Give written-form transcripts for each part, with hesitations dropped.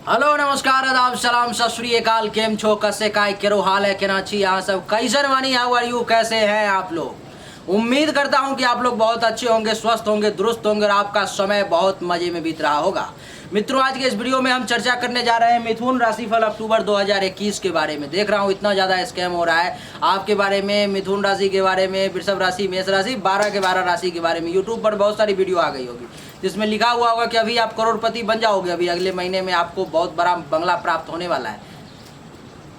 Hello नमस्कार आदाब सलाम सत श्री अकाल। केम छो कसे काय केरो हाल है केनाची यहाँ सब कैसन वानी हाउ आर यू, कैसे हैं आप लोग। उम्मीद करता हूँ कि आप लोग बहुत अच्छे होंगे, स्वस्थ होंगे, दुरुस्त होंगे और आपका समय बहुत मजे में बीत रहा होगा। मित्रों, आज के इस वीडियो में हम चर्चा करने जा रहे हैं मिथुन राशिफल अक्टूबर 2021 के बारे में। देख रहा हूँ इतना ज़्यादा स्कैम हो रहा है आपके बारे में, मिथुन राशि के बारे में, वृषभ राशि, मेष राशि, 12 के 12 राशि के बारे में। यूट्यूब पर बहुत सारी वीडियो आ गई होगी जिसमें लिखा हुआ होगा कि अभी आप करोड़पति बन जाओगे, अभी अगले महीने में आपको बहुत बड़ा बंगला प्राप्त होने वाला है।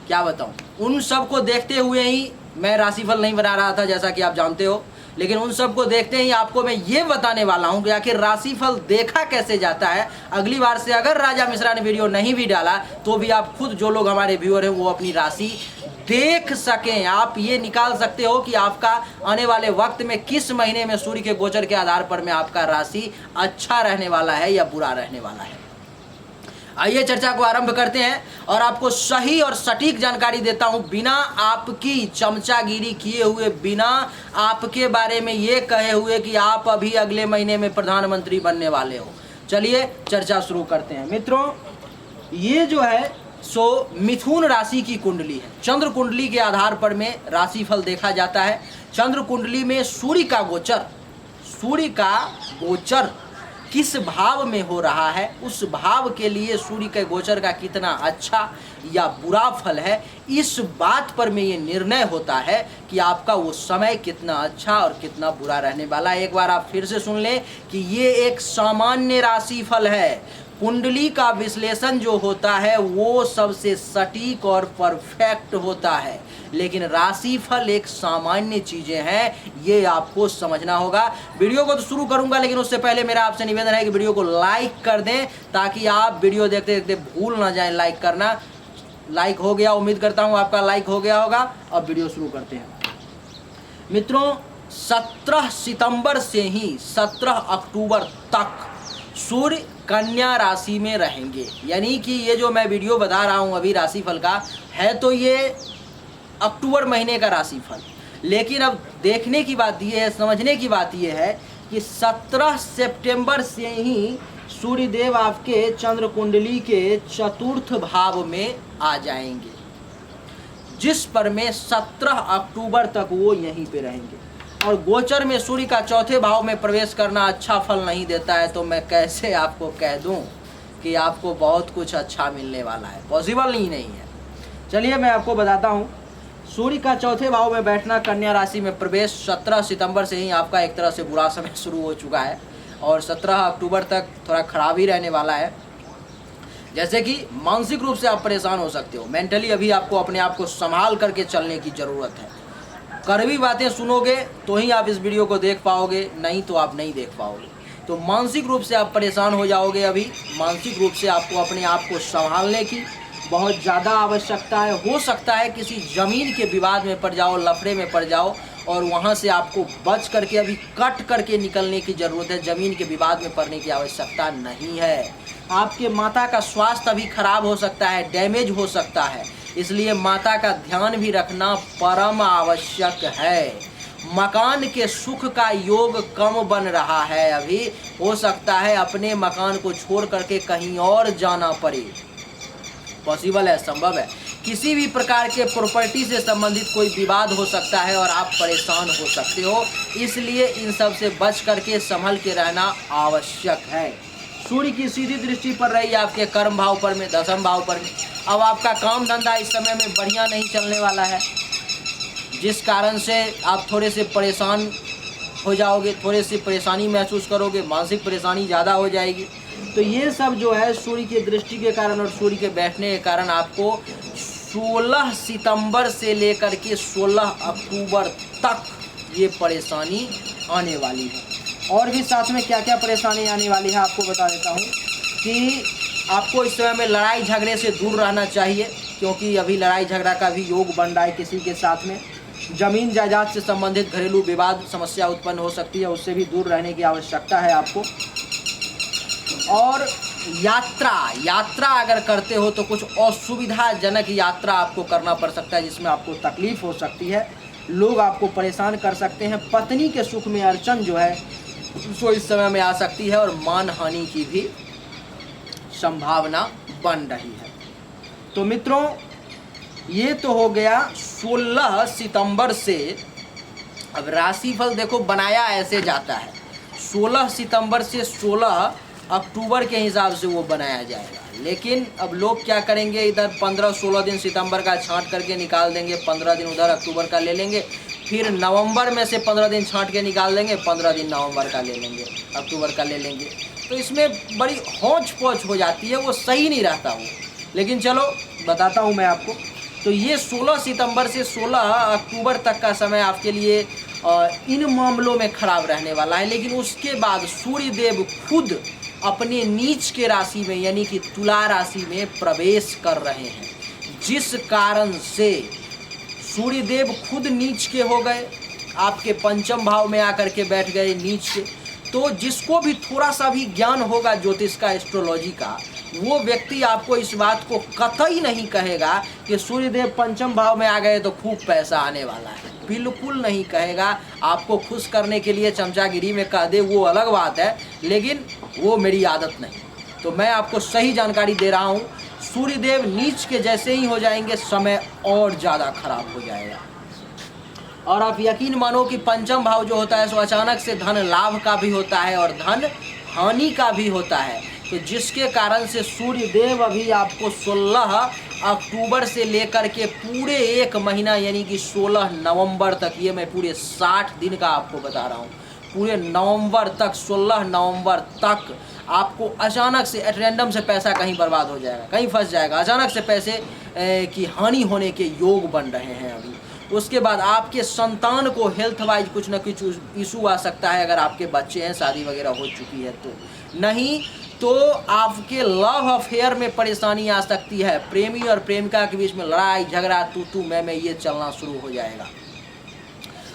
क्या बताऊं, उन सब को देखते हुए ही मैं राशिफल नहीं बना रहा था, जैसा कि आप जानते हो। लेकिन उन सब को देखते ही आपको मैं ये बताने वाला हूं कि आखिर राशिफल देखा कैसे जाता है। अगली बार से अगर राजा मिश्रा ने वीडियो नहीं भी डाला तो भी आप खुद, जो लोग हमारे व्यूअर हैं, वो अपनी राशि देख सकें। आप ये निकाल सकते हो कि आपका आने वाले वक्त में किस महीने में सूर्य के गोचर के आधार पर में आपका राशि अच्छा रहने वाला है या बुरा रहने वाला है। आइए चर्चा को आरंभ करते हैं और आपको सही और सटीक जानकारी देता हूं, बिना आपकी चमचागिरी किए हुए, बिना आपके बारे में ये कहे हुए कि आप अभी अगले महीने में प्रधानमंत्री बनने वाले हो। चलिए चर्चा शुरू करते हैं। मित्रों, ये जो है सो मिथुन राशि की कुंडली है। चंद्र कुंडली के आधार पर में राशिफल देखा जाता है। चंद्र कुंडली में सूर्य का गोचर किस भाव में हो रहा है, उस भाव के लिए सूर्य के गोचर का कितना अच्छा या बुरा फल है, इस बात पर में ये निर्णय होता है कि आपका वो समय कितना अच्छा और कितना बुरा रहने वाला है। एक बार आप फिर से सुन लें कि ये एक सामान्य राशिफल है। कुंडली का विश्लेषण जो होता है वो सबसे सटीक और परफेक्ट होता है, लेकिन राशिफल एक सामान्य चीजें हैं, ये आपको समझना होगा। वीडियो को तो शुरू करूंगा, लेकिन उससे पहले मेरा आपसे निवेदन है कि वीडियो को लाइक कर दें ताकि आप वीडियो देखते देखते भूल ना जाएं लाइक करना। लाइक हो गया, उम्मीद करता हूं आपका लाइक हो गया होगा। अब वीडियो शुरू करते हैं। मित्रों, 17 सितंबर से ही 17 अक्टूबर तक सूर्य कन्या राशि में रहेंगे। यानी कि ये जो मैं वीडियो बता रहा हूँ अभी राशिफल का है, तो ये अक्टूबर महीने का राशिफल, लेकिन अब देखने की बात ये है, समझने की बात ये है कि 17 सितंबर से ही सूर्यदेव आपके चंद्र कुंडली के चतुर्थ भाव में आ जाएंगे, जिस पर में 17 अक्टूबर तक वो यहीं पे रहेंगे। और गोचर में सूर्य का चौथे भाव में प्रवेश करना अच्छा फल नहीं देता है, तो मैं कैसे आपको कह दूं कि आपको बहुत कुछ अच्छा मिलने वाला है। पॉसिबल नहीं है। चलिए मैं आपको बताता हूं। सूर्य का चौथे भाव में बैठना, कन्या राशि में प्रवेश 17 सितंबर से ही आपका एक तरह से बुरा समय शुरू हो चुका है और 17 अक्टूबर तक थोड़ा खराब ही रहने वाला है। जैसे कि मानसिक रूप से आप परेशान हो सकते हो, मेंटली अभी आपको अपने आप को संभाल करके चलने की ज़रूरत है। कड़वी बातें सुनोगे तो ही आप इस वीडियो को देख पाओगे, नहीं तो आप नहीं देख पाओगे। तो मानसिक रूप से आप परेशान हो जाओगे। अभी मानसिक रूप से आपको अपने आप को संभालने की बहुत ज़्यादा आवश्यकता है। हो सकता है किसी ज़मीन के विवाद में पड़ जाओ, लफड़े में पड़ जाओ और वहाँ से आपको बच करके अभी कट करके निकलने की ज़रूरत है। ज़मीन के विवाद में पड़ने की आवश्यकता नहीं है। आपके माता का स्वास्थ्य अभी खराब हो सकता है, डैमेज हो सकता है, इसलिए माता का ध्यान भी रखना परम आवश्यक है। मकान के सुख का योग कम बन रहा है। अभी हो सकता है अपने मकान को छोड़ करके कहीं और जाना पड़े। पॉसिबल है, संभव है। किसी भी प्रकार के प्रॉपर्टी से संबंधित कोई विवाद हो सकता है और आप परेशान हो सकते हो, इसलिए इन सब से बच करके संभल के रहना आवश्यक है। सूर्य की सीधी दृष्टि पर रही आपके कर्म भाव पर में, दशम भाव पर में। अब आपका काम धंधा इस समय में बढ़िया नहीं चलने वाला है, जिस कारण से आप थोड़े से परेशान हो जाओगे, थोड़े से परेशानी महसूस करोगे, मानसिक परेशानी ज़्यादा हो जाएगी। तो ये सब जो है सूर्य की दृष्टि के कारण और सूर्य के बैठने के कारण आपको 16 सितंबर से लेकर के 16 अक्टूबर तक ये परेशानी आने वाली है। और भी साथ में क्या क्या परेशानी आने वाली है आपको बता देता हूँ कि आपको इस समय में लड़ाई झगड़े से दूर रहना चाहिए, क्योंकि अभी लड़ाई झगड़ा का भी योग बन रहा है किसी के साथ में। ज़मीन जायदाद से संबंधित घरेलू विवाद समस्या उत्पन्न हो सकती है, उससे भी दूर रहने की आवश्यकता है आपको। और यात्रा अगर करते हो तो कुछ असुविधाजनक यात्रा आपको करना पड़ सकता है, जिसमें आपको तकलीफ हो सकती है, लोग आपको परेशान कर सकते हैं। पत्नी के सुख में अड़चन जो है सो इस समय में आ सकती है और मान हानि की भी संभावना बन रही है। तो मित्रों, ये तो हो गया 16 सितंबर से। अब राशिफल देखो बनाया ऐसे जाता है, 16 सितंबर से 16 अक्टूबर के हिसाब से वो बनाया जाएगा। लेकिन अब लोग क्या करेंगे, इधर 15-16 दिन सितंबर का छांट करके निकाल देंगे, 15 दिन उधर अक्टूबर का ले लेंगे, फिर नवंबर में से 15 दिन छांट के निकाल देंगे, 15 दिन नवंबर का ले लेंगे, अक्टूबर का ले लेंगे। तो इसमें बड़ी हौच पौच हो जाती है, वो सही नहीं रहता वो। लेकिन चलो बताता हूँ मैं आपको। तो ये 16 सितंबर से 16 अक्टूबर तक का समय आपके लिए इन मामलों में खराब रहने वाला है। लेकिन उसके बाद सूर्य देव खुद अपने नीच के राशि में यानी कि तुला राशि में प्रवेश कर रहे हैं, जिस कारण से सूर्य देव खुद नीच के हो गए, आपके पंचम भाव में आकर के बैठ गए नीच के। तो जिसको भी थोड़ा सा भी ज्ञान होगा ज्योतिष का, एस्ट्रोलॉजी का, वो व्यक्ति आपको इस बात को कतई नहीं कहेगा कि सूर्यदेव पंचम भाव में आ गए तो खूब पैसा आने वाला है, बिल्कुल नहीं कहेगा। आपको खुश करने के लिए चमचागिरी में कह दे वो अलग बात है, लेकिन वो मेरी आदत नहीं। तो मैं आपको सही जानकारी दे रहा हूँ, सूर्यदेव नीच के जैसे ही हो जाएंगे समय और ज़्यादा खराब हो जाएगा। और आप यकीन मानो कि पंचम भाव जो होता है सो अचानक से धन लाभ का भी होता है और धन हानि का भी होता है। तो जिसके कारण से सूर्य देव अभी आपको 16 अक्टूबर से लेकर के पूरे एक महीना यानी कि 16 नवंबर तक, ये मैं पूरे 60 दिन का आपको बता रहा हूँ, पूरे नवंबर तक, 16 नवंबर तक आपको अचानक से रैंडम से पैसा कहीं बर्बाद हो जाएगा, कहीं फंस जाएगा, अचानक से पैसे की हानि होने के योग बन रहे हैं अभी। उसके बाद आपके संतान को हेल्थ वाइज कुछ ना कुछ इशू आ सकता है, अगर आपके बच्चे हैं, शादी वगैरह हो चुकी है तो। नहीं तो आपके लव अफेयर में परेशानी आ सकती है, प्रेमी और प्रेमिका के बीच में लड़ाई झगड़ा, तू मैं ये चलना शुरू हो जाएगा।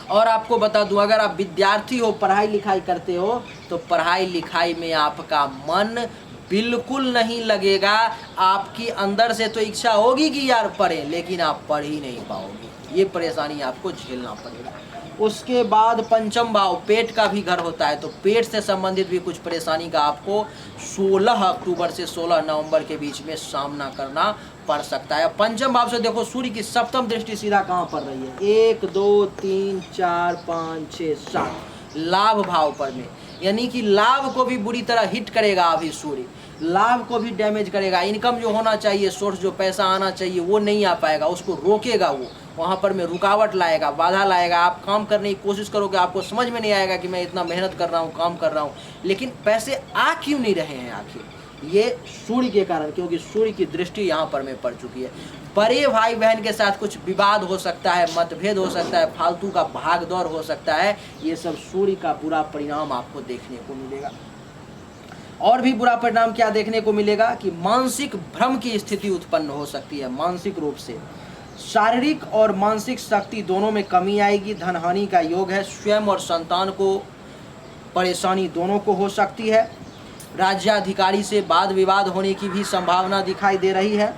और आपको बता दूं, अगर आप विद्यार्थी हो, पढ़ाई लिखाई करते हो, तो पढ़ाई लिखाई में आपका मन बिल्कुल नहीं लगेगा। आपकी अंदर से तो इच्छा होगी कि यार पढ़ें, लेकिन आप पढ़ ही नहीं पाओगे, ये परेशानी आपको झेलना पड़ेगा। उसके बाद पंचम भाव पेट का भी घर होता है, तो पेट से संबंधित भी कुछ परेशानी का आपको 16 अक्टूबर से 16 नवंबर के बीच में सामना करना पड़ सकता है। पंचम भाव से देखो सूर्य की सप्तम दृष्टि सीधा कहाँ पड़ रही है, 1 2 3 4 5 6 7 लाभ भाव पर में, यानी कि लाभ को भी बुरी तरह हिट करेगा अभी सूर्य, लाभ को भी डैमेज करेगा। इनकम जो होना चाहिए, सोर्स जो पैसा आना चाहिए वो नहीं आ पाएगा, उसको रोकेगा वो, वहाँ पर में रुकावट लाएगा, बाधा लाएगा। आप काम करने की कोशिश करोगे, आपको समझ में नहीं आएगा कि मैं इतना मेहनत कर रहा हूँ, काम कर रहा हूँ, लेकिन पैसे आ क्यों नहीं रहे हैं आखिर, ये सूर्य के कारण, क्योंकि सूर्य की दृष्टि यहाँ पर में पड़ चुकी है। बड़े भाई बहन के साथ कुछ विवाद हो सकता है, मतभेद हो सकता है, फालतू का भाग दौड़ हो सकता है, ये सब सूर्य का बुरा परिणाम आपको देखने को मिलेगा। और भी बुरा परिणाम क्या देखने को मिलेगा कि मानसिक भ्रम की स्थिति उत्पन्न हो सकती है। मानसिक रूप से शारीरिक और मानसिक शक्ति दोनों में कमी आएगी, धन हानि का योग है, स्वयं और संतान को परेशानी दोनों को हो सकती है। राज्याधिकारी से वाद विवाद होने की भी संभावना दिखाई दे रही है।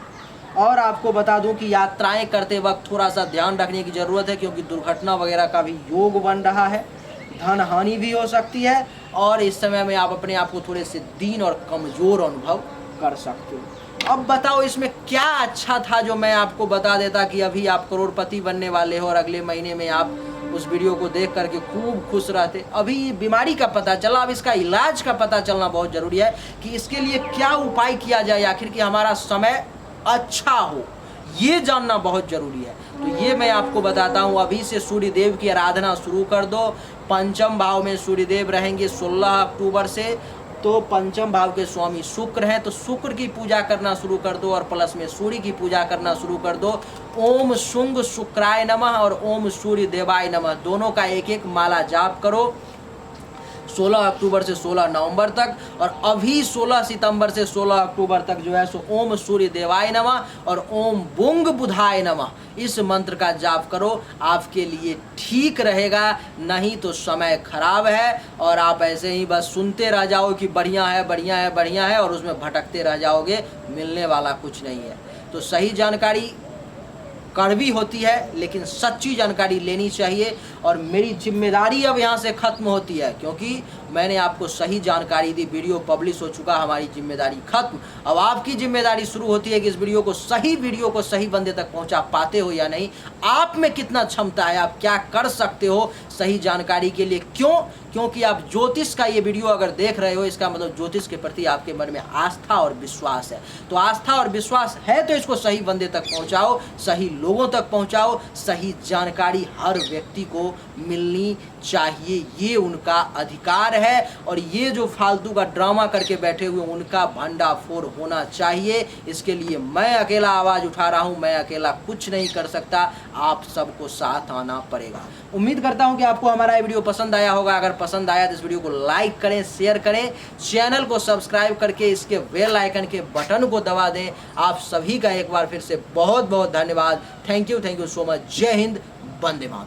और आपको बता दूं कि यात्राएं करते वक्त थोड़ा सा ध्यान रखने की ज़रूरत है, क्योंकि दुर्घटना वगैरह का भी योग बन रहा है, धन हानि भी हो सकती है। और इस समय में आप अपने आप को थोड़े से दीन और कमज़ोर अनुभव कर सकते हो। अब बताओ इसमें क्या अच्छा था जो मैं आपको बता देता कि अभी आप करोड़पति बनने वाले हो और अगले महीने में आप उस वीडियो को देख करके खूब खुश रहते। अभी बीमारी का पता चला, अब इसका इलाज का पता चलना बहुत ज़रूरी है कि इसके लिए क्या उपाय किया जाए आखिर कि हमारा समय अच्छा हो, ये जानना बहुत ज़रूरी है। तो ये मैं आपको बताता हूँ। अभी से सूर्य देव की आराधना शुरू कर दो। पंचम भाव में सूर्य देव रहेंगे 16 अक्टूबर से, तो पंचम भाव के स्वामी शुक्र हैं, तो शुक्र की पूजा करना शुरू कर दो और प्लस में सूर्य की पूजा करना शुरू कर दो। ओम शुंग शुक्राय नमः और ओम सूर्य देवाय नमः, दोनों का एक एक माला जाप करो 16 अक्टूबर से 16 नवंबर तक। और अभी 16 सितंबर से 16 अक्टूबर तक जो है सो ओम सूर्य देवाय नमः और ओम बुंग बुधाय नमः, इस मंत्र का जाप करो, आपके लिए ठीक रहेगा। नहीं तो समय खराब है और आप ऐसे ही बस सुनते रह जाओ कि बढ़िया है बढ़िया है बढ़िया है, और उसमें भटकते रह जाओगे, मिलने वाला कुछ नहीं है। तो सही जानकारी कड़वी होती है, लेकिन सच्ची जानकारी लेनी चाहिए। और मेरी जिम्मेदारी अब यहाँ से ख़त्म होती है, क्योंकि मैंने आपको सही जानकारी दी, वीडियो पब्लिश हो चुका, हमारी जिम्मेदारी खत्म। अब आपकी जिम्मेदारी शुरू होती है कि इस वीडियो को सही बंदे तक पहुंचा पाते हो या नहीं, आप में कितना क्षमता है, आप क्या कर सकते हो सही जानकारी के लिए। क्योंकि आप ज्योतिष का ये वीडियो अगर देख रहे हो, इसका मतलब ज्योतिष के प्रति आपके मन में आस्था और विश्वास है। तो आस्था और विश्वास है तो इसको सही बंदे तक पहुंचाओ, सही लोगों तक पहुंचाओ। सही जानकारी हर व्यक्ति को मिलनी चाहिए, ये उनका अधिकार है। और ये जो फालतू का ड्रामा करके बैठे हुए, उनका भंडाफोड़ होना चाहिए। इसके लिए मैं अकेला आवाज़ उठा रहा हूँ, मैं अकेला कुछ नहीं कर सकता, आप सबको साथ आना पड़ेगा। उम्मीद करता हूँ कि आपको हमारा ये वीडियो पसंद आया होगा। अगर पसंद आया तो इस वीडियो को लाइक करें, शेयर करें, चैनल को सब्सक्राइब करके इसके बेल आइकन के बटन को दबा दें। आप सभी का एक बार फिर से बहुत बहुत धन्यवाद। Thank you so much. जय हिंद, वंदे मातरम।